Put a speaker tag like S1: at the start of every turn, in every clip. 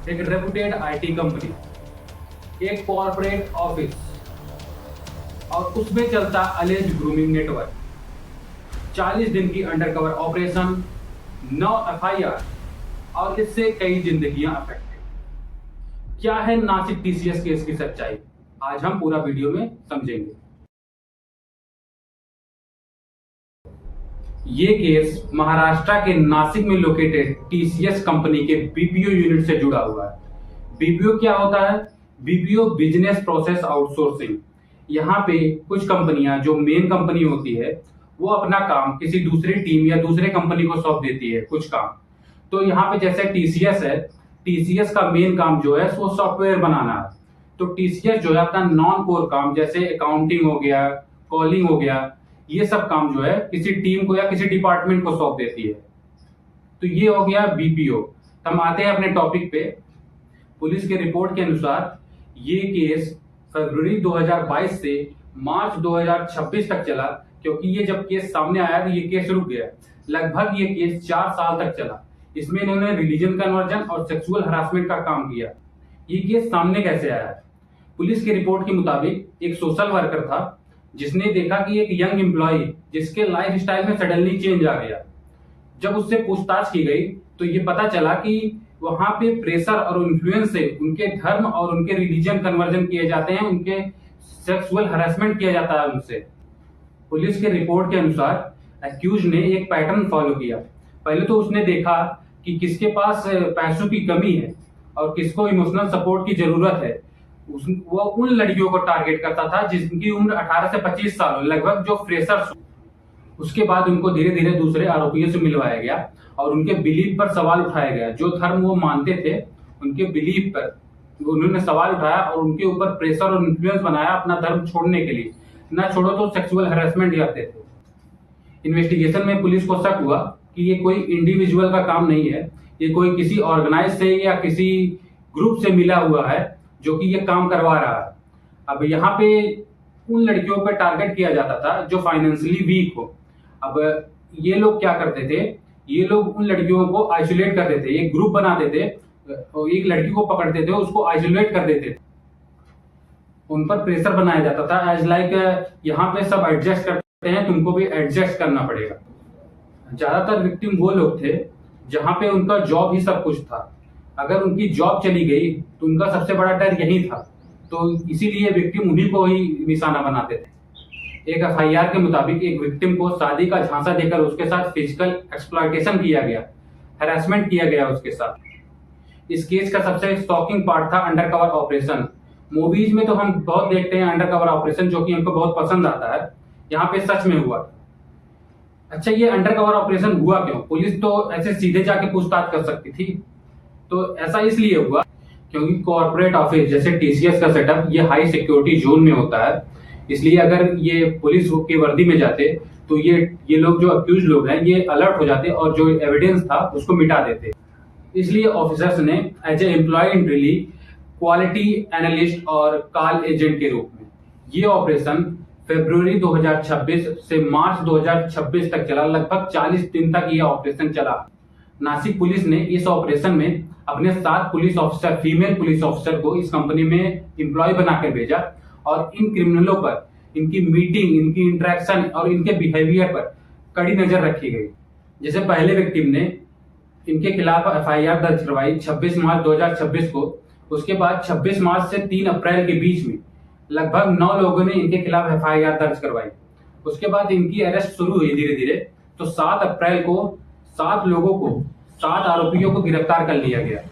S1: एक reputed IT company, एक corporate office और उसमें चलता अलेज ग्रूमिंग नेटवर्क, 40 दिन की अंडरकवर ऑपरेशन, 9 एफआईआर और इससे कई जिंदगियां अफेक्टेड। क्या है नासिक टीसीएस केस की सच्चाई, आज हम पूरा वीडियो में समझेंगे। ये केस महाराष्ट्र के नासिक में लोकेटेड टीसीएस कंपनी के बीपीओ यूनिट से जुड़ा हुआ है। बीपीओ क्या होता है? BPO business process outsourcing. यहाँ पे कुछ कंपनियां जो मेन कंपनी होती है वो अपना काम किसी दूसरी टीम या दूसरे कंपनी को सौंप देती है कुछ काम। तो यहाँ पे जैसे टीसीएस है, टीसीएस का मेन काम जो है वो सॉफ्टवेयर बनाना है। तो टीसीएस जो है अपना नॉन कोर काम जैसे अकाउंटिंग हो गया, कॉलिंग हो गया, ये सब काम जो है किसी टीम को या किसी डिपार्टमेंट को सौंप देती है। तो ये हो गया बीपीओ। हम आते हैं अपने टॉपिक पे। पुलिस के रिपोर्ट के अनुसार ये केस फरवरी 2022 से मार्च 2026 तक चला, क्योंकि ये जब केस सामने आया तो ये केस रुक गया। लगभग ये केस 4 साल तक चला। इसमें इन्होंने रिलीजन कन्वर्जन और सेक्सुअल हरासमेंट का काम किया। ये केस सामने कैसे आया? पुलिस की रिपोर्ट के मुताबिक एक सोशल वर्कर था जिसने देखा कि एक यंग एम्प्लॉय जिसके लाइफ स्टाइल में सडनली चेंज आ गया। जब उससे पूछताछ की गई तो ये पता चला कि वहां पे प्रेशर और इन्फ्लुएंस से उनके धर्म और उनके रिलीजन कन्वर्जन किए जाते हैं, उनके सेक्सुअल हरासमेंट किया जाता है उनसे। पुलिस के रिपोर्ट के अनुसार एक्यूज ने एक पैटर्न फॉलो किया। पहले तो उसने देखा कि किसके पास पैसों की कमी है और किसको इमोशनल सपोर्ट की जरूरत है। वो उन लड़कियों को टारगेट करता था जिनकी उम्र 18 से 25 साल हो, लगभग जो फ्रेशर्स। उसके बाद उनको धीरे धीरे दूसरे आरोपियों से मिलवाया गया और उनके बिलीफ पर सवाल उठाया गया। जो धर्म वो मानते थे उनके बिलीफ पर उन्होंने सवाल उठाया और उनके ऊपर प्रेशर और इन्फ्लुएंस बनाया अपना धर्म छोड़ने के लिए। ना छोड़ो तो सेक्सुअल हरासमेंट करते थे। इन्वेस्टिगेशन में पुलिस को शक हुआ कि ये कोई इंडिविजुअल का काम नहीं है, ये कोई किसी ऑर्गेनाइज से या किसी ग्रुप से मिला हुआ है जो कि ये काम करवा रहा है। अब यहाँ पे उन लड़कियों पर टारगेट किया जाता था जो फाइनेंशियली वीक हो। अब ये लोग क्या करते थे? ये लोग उन लड़कियों को आइसोलेट कर देते, एक ग्रुप बनाते थे और एक लड़की को पकड़ते थे, उसको आइसोलेट कर देते थे। उन पर प्रेशर बनाया जाता था एज लाइक यहाँ पे सब एडजस्ट करते हैं, तुमको भी एडजस्ट करना पड़ेगा। ज्यादातर विक्टिम वो लोग थे जहां पे उनका जॉब ही सब कुछ था। अगर उनकी जॉब चली गई तो उनका सबसे बड़ा डर यही था, तो इसीलिए विक्टिम उन्हीं को ही निशाना बनाते थे। एक एफआईआर के मुताबिक एक विक्टिम को शादी का झांसा देकर उसके साथ फिजिकल एक्सप्लॉयटेशन किया गया, हैरेसमेंट किया गया उसके साथ। इस केस का सबसे शॉकिंग पार्ट था अंडरकवर ऑपरेशन। मूवीज में तो हम बहुत देखते हैं अंडरकवर ऑपरेशन, जो कि हमको बहुत पसंद आता है। यहाँ पे सच में हुआ। अच्छा, ये अंडरकवर ऑपरेशन हुआ क्यों? पुलिस तो ऐसे सीधे जाके पूछताछ कर सकती थी। तो ऐसा इसलिए हुआ क्योंकि कॉर्पोरेट ऑफिस जैसे टीसीएस का सेटअप ये हाई सिक्योरिटी जोन में होता है। इसलिए अगर ये पुलिस की वर्दी में जाते तो ये लोग जो अक्यूज लोग हैं ये अलर्ट हो जाते और जो एविडेंस था उसको मिटा देते। इसलिए ऑफिसर्स ने as a employ in Delhi quality analyst और कॉल एजेंट के रूप में ये ऑपरेशन फरवरी 2026 से मार्च 2026 तक चला। लगभग 40 दिन तक ये ऑपरेशन चला। नासिक पुलिस ने इस ऑपरेशन में अपने 7 police officer, female police officer को इस कंपनी में एम्प्लॉय बनाकर भेजा और इन क्रिमिनलों पर, इनकी मीटिंग, इनकी इंटरेक्शन और इनके बिहेवियर पर कड़ी नजर रखी गई। जैसे पहले विक्टिम ने इनके खिलाफ एफआईआर दर्ज करवाई 26 मार्च 2026 को। उसके बाद 26 मार्च से 3 अप्रैल के बीच में लगभग 9 लोगों ने इनके खिलाफ एफआईआर दर्ज करवाई। उसके बाद इनकी अरेस्ट शुरू हुई धीरे धीरे। तो 7 अप्रैल को 7 लोगों को, 7 आरोपियों को गिरफ्तार कर लिया गया।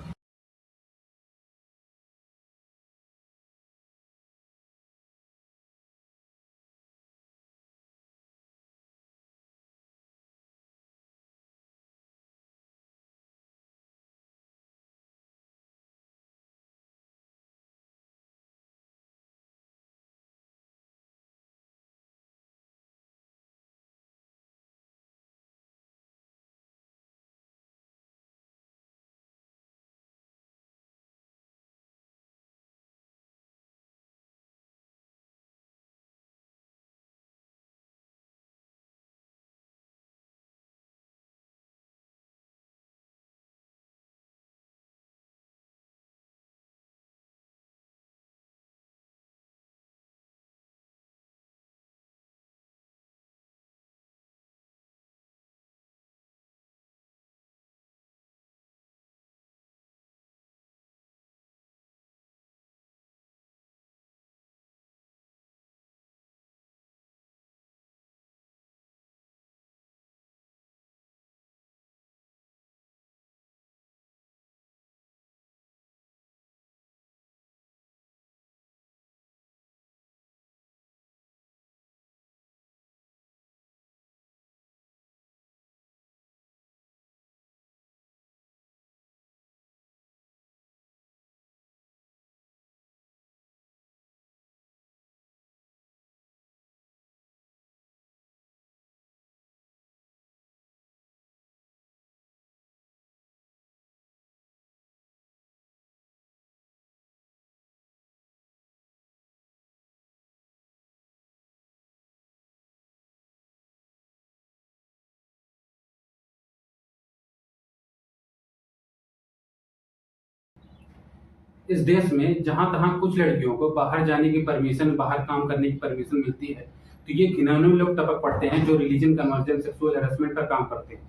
S1: इस देश में जहां तहां कुछ लड़कियों को बाहर जाने की परमिशन, बाहर काम करने की परमिशन मिलती है, तो ये घिनौने लोग टपक पड़ते हैं जो रिलीजन कन्वर्जन, सेक्सुअल हैरेसमेंट का काम करते हैं।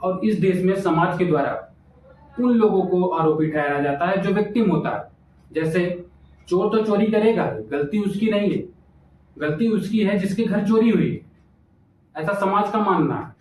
S1: और इस देश में समाज के द्वारा उन लोगों को आरोपी ठहराया जाता है जो विक्टिम होता है। जैसे चोर तो चोरी करेगा, गलती उसकी नहीं है, गलती उसकी है जिसके घर चोरी हुई है, ऐसा समाज का मानना है।